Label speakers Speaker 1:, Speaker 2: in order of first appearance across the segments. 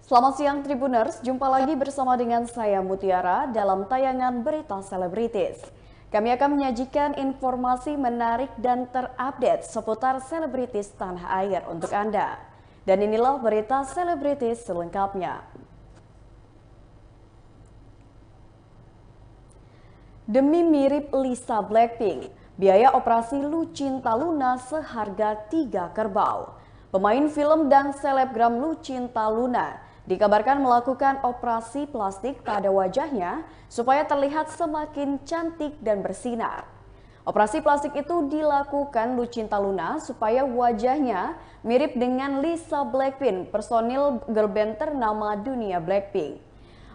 Speaker 1: Selamat siang Tribuners, jumpa lagi bersama dengan saya Mutiara dalam tayangan Berita Selebritis. Kami akan menyajikan informasi menarik dan terupdate seputar selebritis tanah air untuk Anda. Dan inilah Berita Selebritis selengkapnya. Demi mirip Lisa Blackpink, biaya operasi Lucinta Luna seharga 3 kerbau. Pemain film dan selebgram Lucinta Luna dikabarkan melakukan operasi plastik pada wajahnya supaya terlihat semakin cantik dan bersinar. Operasi plastik itu dilakukan Lucinta Luna supaya wajahnya mirip dengan Lisa Blackpink, personil girl band ternama dunia Blackpink.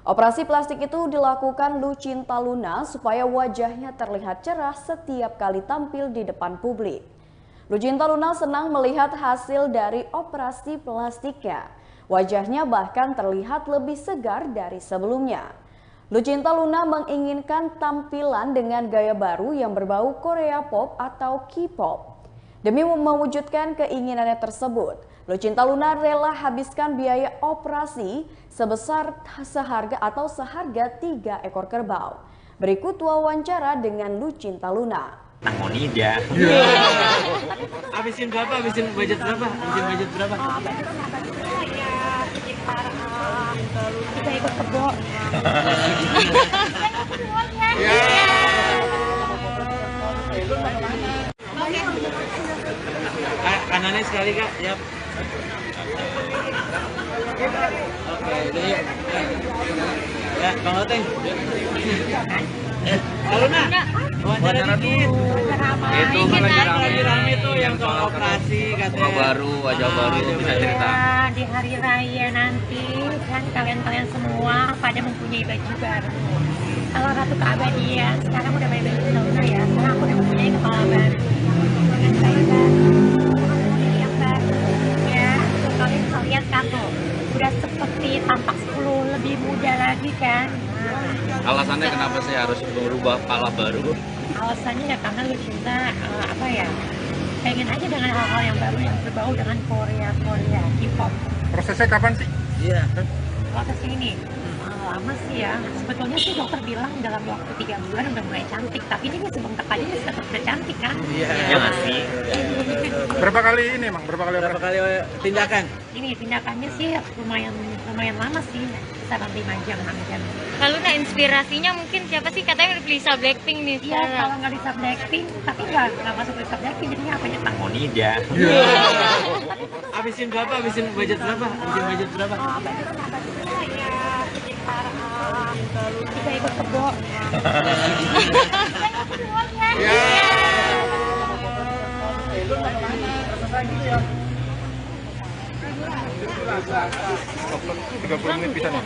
Speaker 1: Operasi plastik itu dilakukan Lucinta Luna supaya wajahnya terlihat cerah setiap kali tampil di depan publik. Lucinta Luna senang melihat hasil dari operasi plastiknya. Wajahnya bahkan terlihat lebih segar dari sebelumnya. Lucinta Luna menginginkan tampilan dengan gaya baru yang berbau Korea Pop atau K-pop. Demi mewujudkan keinginannya tersebut, Lucinta Luna rela habiskan biaya operasi sebesar seharga 3 ekor kerbau. Berikut wawancara dengan Lucinta Luna.
Speaker 2: Dia. Habisin berapa? Habisin budget berapa?
Speaker 3: Kita ikut kebo.
Speaker 2: Kanannya sekali Kak, yap. Oke, udah yuk. Ya, Bang Oteng. Halo Nak, wawancara dikit.
Speaker 4: Itu kan
Speaker 2: lagi rame tuh yang soal operasi katanya.
Speaker 4: Wajah baru bisa cerita.
Speaker 3: Di hari raya nanti kan kalian semua pada mempunyai baju baru. Kalau Ratu Keabadian sekarang udah main baju Luna ya. Sekarang aku udah mempunyai kepala baru dengan gaya baru, yang baru ya. Kalian bisa lihat kan tuh, udah seperti tampak 10 lebih muda lagi kan.
Speaker 4: Alasannya kenapa sih harus berubah kepala baru?
Speaker 3: Alasannya ya karena Lucinta pengen aja dengan hal-hal yang baru yang berbau dengan Korea K-pop.
Speaker 5: Prosesnya kapan sih?
Speaker 2: Iya.
Speaker 3: Prosesnya ini lama sih ya. Sebetulnya sih dokter bilang dalam waktu 3 bulan udah mulai cantik, tapi ini sebentar aja udah cantik kan?
Speaker 2: Iya.
Speaker 4: Ya nggak sih?
Speaker 5: Berapa kali ini, Mang? Berapa kali
Speaker 2: Tindakan?
Speaker 3: Ini tindakannya sih lumayan lama sih, bisa 5 jam 6 jam.
Speaker 6: Lalu nah inspirasinya mungkin siapa sih, katanya Lisa Blackpink nih
Speaker 3: Iya,
Speaker 6: sekarang.
Speaker 3: kalau nggak Lisa Blackpink, tapi nggak masuk Lisa Blackpink, jadinya apa ya?
Speaker 4: Dia.
Speaker 2: Habisin berapa? Habisin budget berapa?
Speaker 3: Kita ikut kebo.
Speaker 5: Ya. 30 menit bisa nih.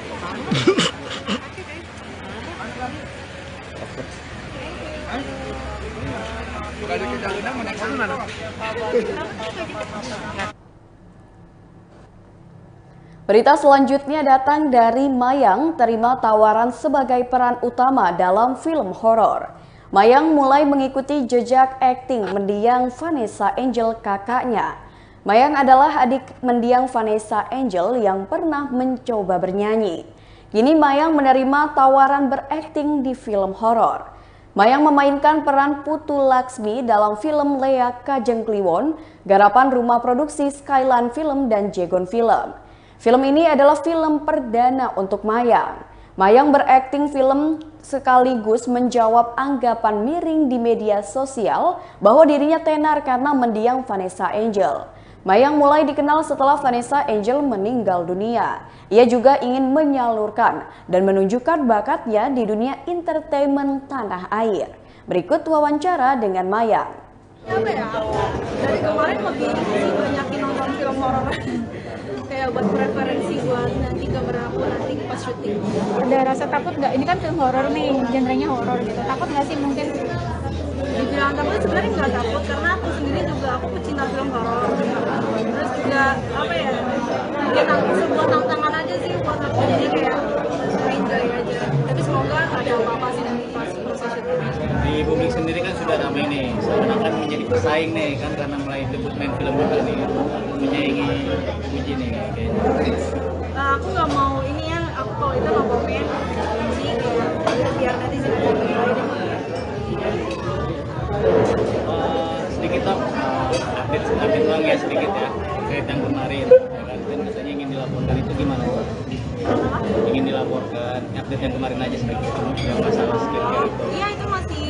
Speaker 1: Berita selanjutnya datang dari Mayang terima tawaran sebagai peran utama dalam film horor. Mayang mulai mengikuti jejak akting mendiang Vanessa Angel kakaknya. Mayang adalah adik mendiang Vanessa Angel yang pernah mencoba bernyanyi. Kini Mayang menerima tawaran berakting di film horor. Mayang memainkan peran Putu Laksmi dalam film Lea Kajeng Kliwon, garapan rumah produksi Skyline Film dan Jegon Film. Film ini adalah film perdana untuk Mayang. Mayang berakting film sekaligus menjawab anggapan miring di media sosial bahwa dirinya tenar karena mendiang Vanessa Angel. Mayang mulai dikenal setelah Vanessa Angel meninggal dunia. Ia juga ingin menyalurkan dan menunjukkan bakatnya di dunia entertainment tanah air. Berikut wawancara dengan Mayang.
Speaker 7: Apa ya? Dari kemarin lebih banyakin nonton film horor. Kayak buat preferensi buat nanti gambar aku nanti pas syuting.
Speaker 8: Ada rasa takut nggak? Ini kan film horor nih, genrenya horor gitu. Takut nggak sih mungkin?
Speaker 7: Dibilang takut sebenarnya nggak takut karena aku sendiri juga aku pecinta film horor. Terus juga apa ya? Mungkin aku sebuah tantangan aja sih buat aku, jadi kayak enjoy aja. Tapi semoga nggak ada apa-apa sih nanti pas proses syuting.
Speaker 2: Di publik sendiri kan sudah ramai nih, seakan-akan menjadi pesaing nih kan karena mulai debut main film juga nih, menyaingi Uji nih kayaknya.
Speaker 7: aku nggak mau ini ya, aku kalau itu no komen sih, kayak biar netizen aja menilai.
Speaker 2: Sedikit dong, update doang ya sedikit ya terkait yang kemarin ya kan, dan misalnya ingin dilaporkan itu gimana? Ingin dilaporkan update yang kemarin aja sedikit yang masalah skincare itu.
Speaker 7: Iya, itu masih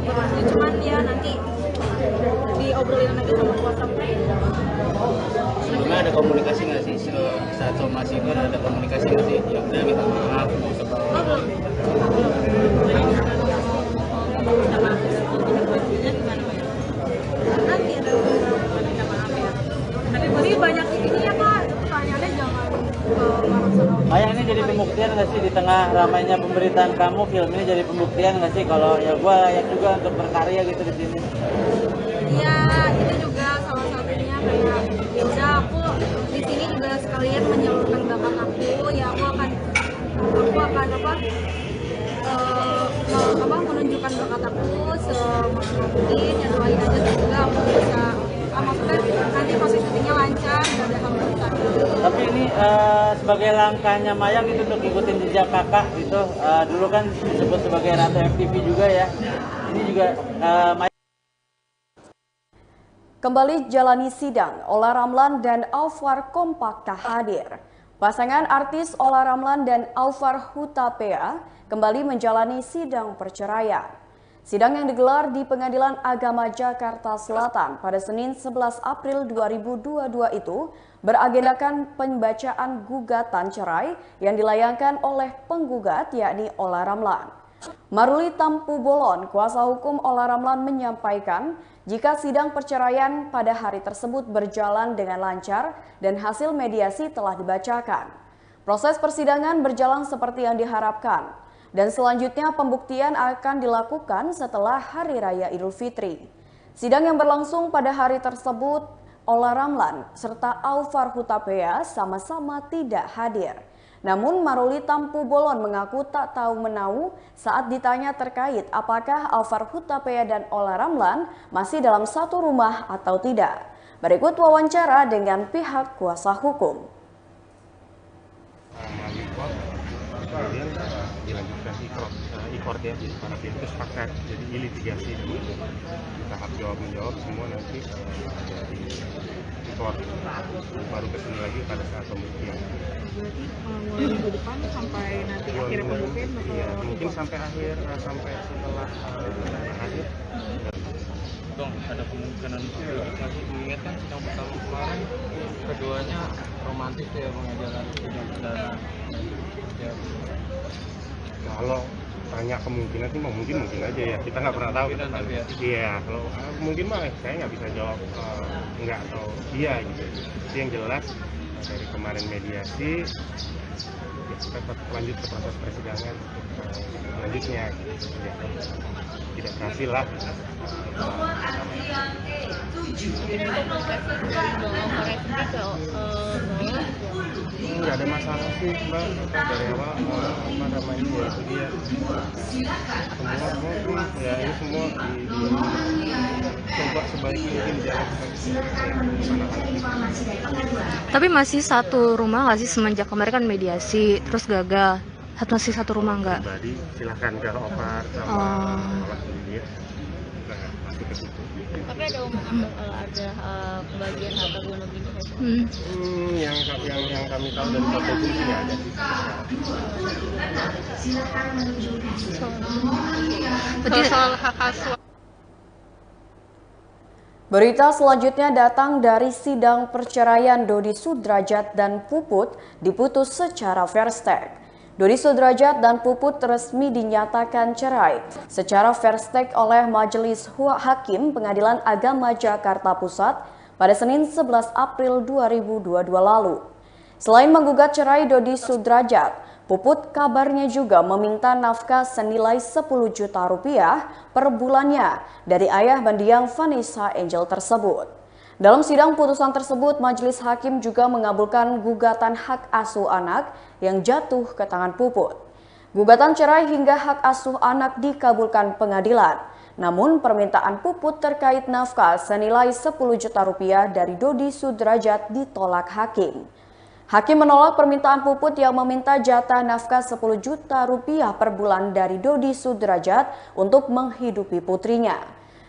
Speaker 7: berlanjut, cuman ya nanti diobrolin lagi sama kuasa hukum.
Speaker 2: Sebelumnya ada komunikasi nggak sih saat somasi itu, ada komunikasi nggak sih? Ya udah minta maaf, mau sebab
Speaker 7: Nanti ada minta maaf ya. Tapi berarti banyak ini ya Pak, pertanyaannya jangan
Speaker 9: Ayah, ini jadi pembuktian nggak sih di tengah ramainya pemberitaan kamu, film ini jadi pembuktian nggak sih kalau ya gue layak juga untuk berkarya gitu di sini?
Speaker 7: Iya, itu juga salah satunya kayak ya udah aku di sini juga sekalian menyalurkan bakat aku, ya aku akan menunjukkan bakat aku semaksimal mungkin, ya doain aja semoga aku bisa maksudnya nanti proses syutingnya lancar, gak ada hambatan.
Speaker 9: Tapi ini sebagai langkahnya Mayang itu untuk ikutin jejak kakak gitu, dulu kan disebut sebagai Ratu FTV juga ya, ini juga Mayang.
Speaker 1: Kembali jalani sidang, Olla Ramlan dan Alvar kompak tak hadir. Pasangan artis Olla Ramlan dan Alvar Hutapea kembali menjalani sidang perceraian. Sidang yang digelar di Pengadilan Agama Jakarta Selatan pada Senin 11 April 2022 itu beragendakan pembacaan gugatan cerai yang dilayangkan oleh penggugat yakni Olla Ramlan. Maruli Tampu Bolon, kuasa hukum Olla Ramlan menyampaikan jika sidang perceraian pada hari tersebut berjalan dengan lancar dan hasil mediasi telah dibacakan. Proses persidangan berjalan seperti yang diharapkan dan selanjutnya pembuktian akan dilakukan setelah Hari Raya Idul Fitri. Sidang yang berlangsung pada hari tersebut, Olla Ramlan serta Alvar Hutapea sama-sama tidak hadir. Namun Maruli Tampu Bolon mengaku tak tahu menahu saat ditanya terkait apakah Alvar Hutapea dan Olla Ramlan masih dalam satu rumah atau tidak. Berikut wawancara dengan pihak kuasa hukum.
Speaker 5: Kemudian dilanjutkan e-court ya, para pihak itu sepakat, jadi litigasi dulu, tahap jawab menjawab semua nanti dari e-court, baru kesini lagi pada saat pembuktian.
Speaker 10: Berarti mulai minggu depan sampai nanti akhirnya pembuktian?
Speaker 5: Iya, mungkin sampai akhir, sampai setelah akhir.
Speaker 4: Dong, ada kemungkinan masih mengingatkan sidang pertama kemarin, keduanya romantis ya mengajarkan sidang perdana. Ya.
Speaker 5: Kalau tanya kemungkinan sih mungkin aja ya, kita nggak pernah tahu. Iya, kalau mungkin mah saya nggak bisa jawab enggak atau iya gitu. Tapi yang jelas dari kemarin mediasi ya kita lanjut ke proses persidangan selanjutnya gitu. Ya, tidak berhasil lah. Nggak ada masalah sih Mbak, dari awal apa namanya ya itu dia semua ya ini semua coba sebaik mungkin jalan.
Speaker 6: Tapi masih satu rumah nggak sih semenjak kemarin kan mediasi terus gagal? Masih satu rumah nggak?
Speaker 5: Pribadi silahkan ke Alvar sama Allah sendiri. Nah, masuk ke situ.
Speaker 6: Tapi ada omongan bakal ada pembagian harta gono gini kan?
Speaker 5: Yang kami tahu dari Pak Hukum sih ada.
Speaker 6: Berarti soal hak asuh.
Speaker 1: Berita selanjutnya datang dari sidang perceraian Dodi Sudrajat dan Puput diputus secara fair stake. Dodi Sudrajat dan Puput resmi dinyatakan cerai secara fair stake oleh Majelis Hakim Pengadilan Agama Jakarta Pusat pada Senin 11 April 2022 lalu. Selain menggugat cerai Dodi Sudrajat, Puput kabarnya juga meminta nafkah senilai 10 juta rupiah per bulannya dari ayah mendiang Vanessa Angel tersebut. Dalam sidang putusan tersebut, Majelis Hakim juga mengabulkan gugatan hak asuh anak yang jatuh ke tangan Puput. Gugatan cerai hingga hak asuh anak dikabulkan pengadilan. Namun permintaan Puput terkait nafkah senilai 10 juta rupiah dari Dodi Sudrajat ditolak hakim. Hakim menolak permintaan Puput yang meminta jatah nafkah 10 juta rupiah per bulan dari Dodi Sudrajat untuk menghidupi putrinya.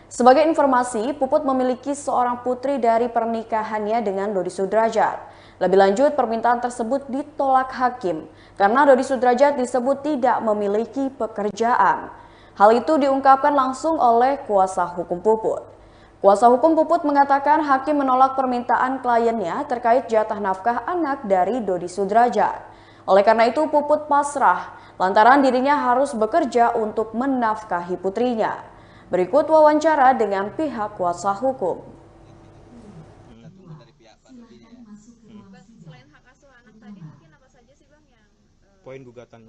Speaker 1: Sebagai informasi, Puput memiliki seorang putri dari pernikahannya dengan Dodi Sudrajat. Lebih lanjut, permintaan tersebut ditolak hakim karena Dodi Sudrajat disebut tidak memiliki pekerjaan. Hal itu diungkapkan langsung oleh kuasa hukum Puput. Kuasa hukum Puput mengatakan hakim menolak permintaan kliennya terkait jatah nafkah anak dari Dodi Sudrajat. Oleh karena itu Puput pasrah lantaran dirinya harus bekerja untuk menafkahi putrinya. Berikut wawancara dengan pihak kuasa hukum.
Speaker 11: Selain hak asuh anak tadi mungkin apa saja sih Bang yang
Speaker 4: poin gugatan?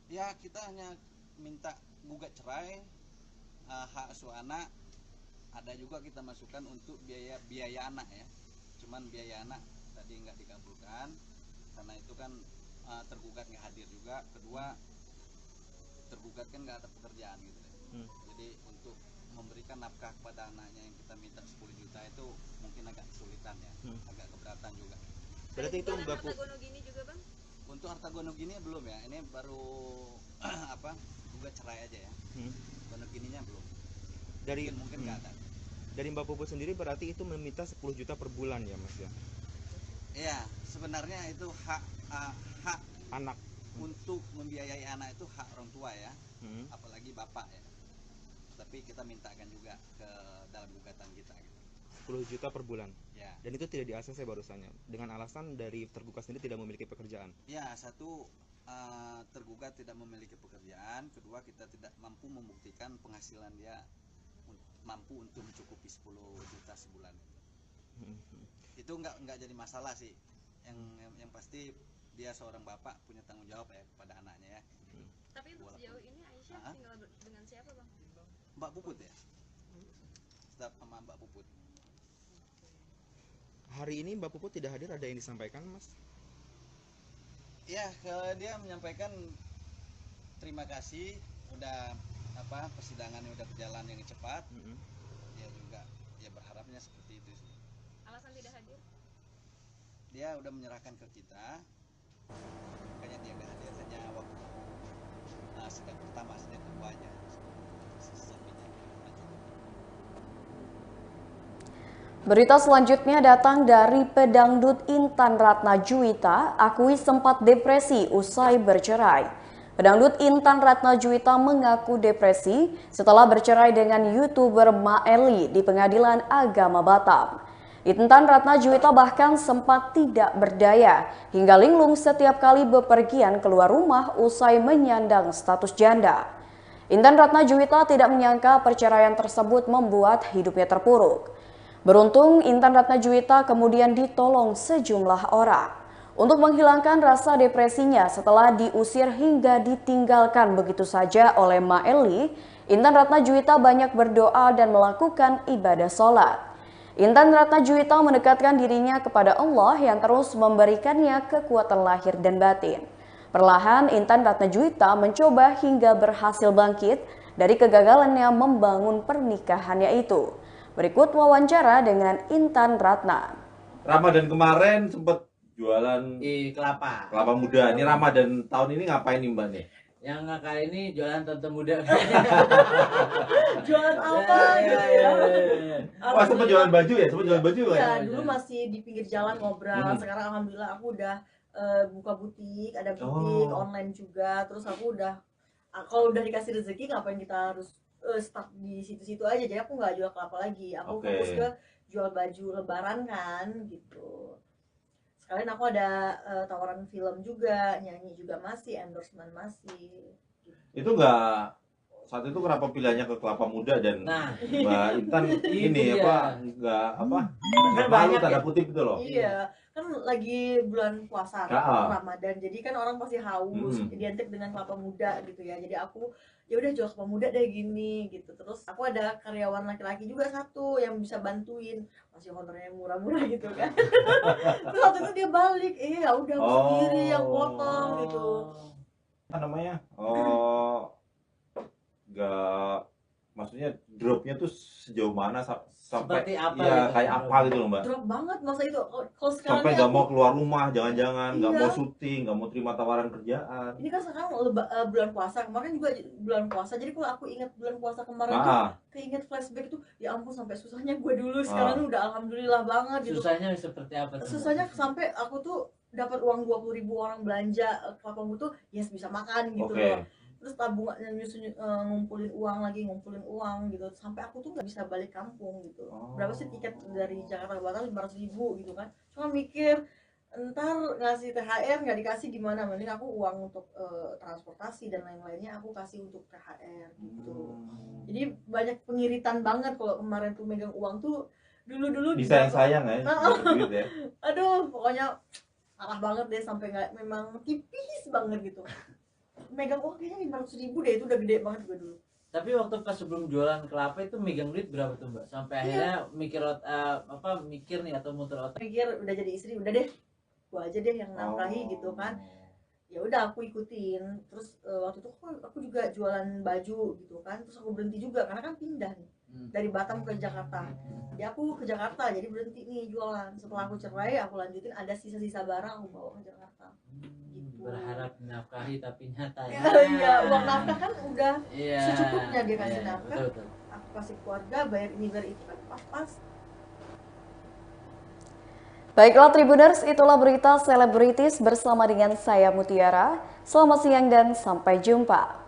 Speaker 12: Ya, kita hanya minta gugat cerai, hak asuh anak. Ada juga kita masukkan untuk biaya anak ya, cuman biaya anak tadi nggak dikabulkan karena itu kan tergugat nggak hadir juga. Kedua, tergugat kan nggak ada pekerjaan gitu ya. Jadi untuk memberikan nafkah kepada anaknya yang kita minta 10 juta itu mungkin agak kesulitan ya, agak keberatan juga.
Speaker 4: Berarti itu
Speaker 11: harta gono gini juga Bang?
Speaker 12: Untuk harta gono gini belum ya, ini baru gugat cerai aja ya. Gono gininya belum.
Speaker 4: Dari
Speaker 12: mungkin nggak ada.
Speaker 4: Dari Mbak Puput sendiri berarti itu meminta 10 juta per bulan ya Mas ya?
Speaker 12: Iya, sebenarnya itu hak
Speaker 4: anak
Speaker 12: untuk membiayai anak itu hak orang tua ya, apalagi bapak ya. Tapi kita mintakan juga ke dalam gugatan kita.
Speaker 4: 10 juta per bulan.
Speaker 12: Ya.
Speaker 4: Dan itu tidak di ACC barusannya dengan alasan dari tergugat sendiri tidak memiliki pekerjaan.
Speaker 12: Ya, satu tergugat tidak memiliki pekerjaan, kedua kita tidak mampu membuktikan penghasilan dia mampu untuk mencukupi 10 juta sebulan. Itu nggak jadi masalah sih. Yang pasti dia seorang bapak punya tanggung jawab ya kepada anaknya ya.
Speaker 11: Tapi untuk sejauh ini Aisyah tinggal dengan siapa Bang?
Speaker 12: Mbak Puput ya. Tetap sama Mbak Puput.
Speaker 4: Hari ini Mbak Puput tidak hadir, ada yang disampaikan Mas?
Speaker 12: Ya, dia menyampaikan terima kasih udah persidangannya udah berjalan yang cepat. Dia juga ya berharapnya seperti itu sih.
Speaker 11: Alasan tidak hadir?
Speaker 12: Dia udah menyerahkan ke kita, makanya dia nggak hadir, hanya waktu sidang pertama, sidang kedua aja.
Speaker 1: Berita selanjutnya datang dari pedangdut Intan Ratnajuwita, akui sempat depresi usai bercerai. Pedangdut Intan Ratnajuwita mengaku depresi setelah bercerai dengan YouTuber Maeli di Pengadilan Agama Batam. Intan Ratnajuwita bahkan sempat tidak berdaya hingga linglung setiap kali bepergian keluar rumah usai menyandang status janda. Intan Ratnajuwita tidak menyangka perceraian tersebut membuat hidupnya terpuruk. Beruntung Intan Ratnajuwita kemudian ditolong sejumlah orang. Untuk menghilangkan rasa depresinya setelah diusir hingga ditinggalkan begitu saja oleh Maeli, Intan Ratnajuwita banyak berdoa dan melakukan ibadah sholat. Intan Ratnajuwita mendekatkan dirinya kepada Allah yang terus memberikannya kekuatan lahir dan batin. Perlahan Intan Ratnajuwita mencoba hingga berhasil bangkit dari kegagalannya membangun pernikahannya itu. Berikut wawancara dengan Intan Ratna.
Speaker 13: Ramadan kemarin sempat jualan
Speaker 9: kelapa
Speaker 13: muda. Ini Ramadan tahun ini ngapain nih Mbak nih?
Speaker 9: Yang kali ini jualan tante muda.
Speaker 7: Jualan apa gitu ya?
Speaker 13: Wah, sempat jualan baju ya? Sempat jualan baju
Speaker 7: ya?
Speaker 13: Ya,
Speaker 7: dulu masih di pinggir jalan ngobrol. Sekarang alhamdulillah aku udah buka butik, ada butik online juga. Terus aku udah kalau udah dikasih rezeki ngapain kita harus stuck di situ-situ aja. Jadi aku nggak jual kelapa lagi. Aku fokus ke jual baju lebaran kan gitu. Sekalian aku ada tawaran film juga, nyanyi juga masih, endorsement masih.
Speaker 13: Itu nggak, saat itu kenapa pilihannya ke kelapa muda dan Mbak Intan ini nggak malu tanda kutip itu loh?
Speaker 7: Iya, kan lagi bulan puasa Ramadan, jadi kan orang pasti haus, identik dengan kelapa muda gitu ya. Jadi aku ya udah jual kelapa muda deh gini gitu. Terus aku ada karyawan laki-laki juga satu yang bisa bantuin, masih honornya murah-murah gitu kan. Terus waktu itu dia balik, ya udah aku sendiri yang potong gitu.
Speaker 13: Apa namanya? Nggak maksudnya dropnya tuh sejauh mana sampai
Speaker 9: Seperti apa
Speaker 13: ya
Speaker 9: gitu,
Speaker 13: kayak apa gitu loh Mbak?
Speaker 7: Drop banget masa itu. Kalau sekarang
Speaker 13: Sampai
Speaker 7: ini
Speaker 13: nggak
Speaker 7: aku-
Speaker 13: mau keluar rumah, jangan-jangan nggak
Speaker 7: Iya.
Speaker 13: mau syuting, nggak mau terima tawaran kerjaan.
Speaker 7: Ini kan sekarang bulan puasa, kemarin juga bulan puasa. Jadi kalau aku ingat bulan puasa kemarin tuh,
Speaker 13: Ah.
Speaker 7: keinget flashback tuh, ya ampun sampai susahnya gue dulu. Sekarang udah alhamdulillah banget gitu.
Speaker 9: Susahnya seperti apa tuh?
Speaker 7: Susahnya sampai aku tuh dapat uang 20.000 orang belanja kelapa muda tuh, yes bisa makan gitu
Speaker 13: Oke.
Speaker 7: loh. Terus tabungannya ngumpulin uang gitu, sampai aku tuh nggak bisa balik kampung gitu. Berapa sih tiket dari Jakarta ke Batam? 500.000 gitu kan. Cuma mikir ntar ngasih THR nggak dikasih gimana, mending aku uang untuk transportasi dan lain-lainnya aku kasih untuk THR gitu. Jadi banyak pengiritan banget kalau kemarin tuh megang uang tuh dulu
Speaker 13: Disayang-sayang ya, duit ya.
Speaker 7: aduh pokoknya parah banget deh, sampai nggak, memang tipis banget gitu. Megang uang kayaknya 500.000 deh, itu udah gede banget gue dulu.
Speaker 9: Tapi waktu pas sebelum jualan kelapa itu megang duit berapa tuh Mbak? Sampai akhirnya mikir nih atau muter otak.
Speaker 7: Pikir udah jadi istri, udah deh gue aja deh yang nafkahi gitu kan. Ya udah aku ikutin. Terus waktu itu aku juga jualan baju gitu kan. Terus aku berhenti juga karena kan pindah nih dari Batam ke Jakarta. Jadi aku ke Jakarta, jadi berhenti nih jualan. Setelah aku cerai, aku lanjutin, ada sisa-sisa barang aku bawa ke Jakarta.
Speaker 9: Berharap nafkahi tapi nyata ya.
Speaker 7: Iya, uang nafkah kan udah
Speaker 9: Iya.
Speaker 7: secukupnya dia kasih
Speaker 9: Iya,
Speaker 7: nafkah.
Speaker 9: betul.
Speaker 7: Aku kasih keluarga, bayar ini bayar itu kan pas-pas.
Speaker 1: Baiklah Tribuners, itulah berita selebritis bersama dengan saya Mutiara. Selamat siang dan sampai jumpa.